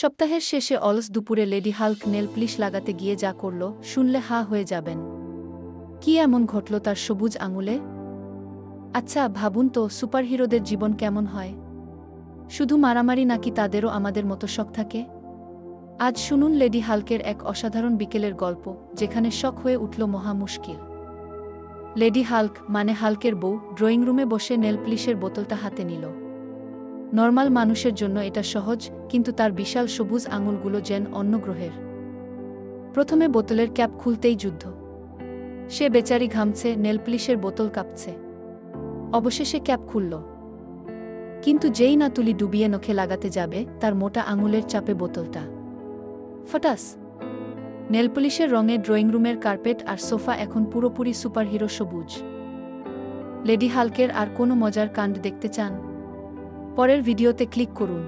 সপ্তাহের শেষে অলস দুপুরে লেডি হাল্ক নেল প্লিশ লাগাতে গিয়ে যা করল, শুনলে হা হয়ে যাবেন। কি এমন ঘটল তার সবুজ আঙুলে? আচ্ছা ভাবুন তো, সুপারহিরোদের জীবন কেমন হয়? শুধু মারামারি, নাকি তাদেরও আমাদের মতো শখ থাকে? আজ শুনুন লেডি হাল্কের এক অসাধারণ বিকেলের গল্প, যেখানে শখ হয়ে উঠল মহা মুশকিল। লেডি হাল্ক, মানে হাল্কের বউ, ড্রয়িং রুমে বসে নেল প্লিশের বোতলটা হাতে নিল। নর্মাল মানুষের জন্য এটা সহজ, কিন্তু তার বিশাল সবুজ আঙুলগুলো যেন অন্য গ্রহের। প্রথমে বোতলের ক্যাপ খুলতেই যুদ্ধ। সে বেচারি ঘামছে, নেল প্লিশের বোতল কাঁপছে। অবশেষে ক্যাপ খুলল, কিন্তু যেই না তুলি ডুবিয়ে নখে লাগাতে যাবে, তার মোটা আঙুলের চাপে বোতলটা ফটাস। নেলপলিশের রঙে ড্রয়িং রুমের কার্পেট আর সোফা এখন পুরোপুরি সুপারহিরো সবুজ। লেডি হাল্কের আর কোনো মজার কাণ্ড দেখতে চান? পরের ভিডিওতে ক্লিক করুন।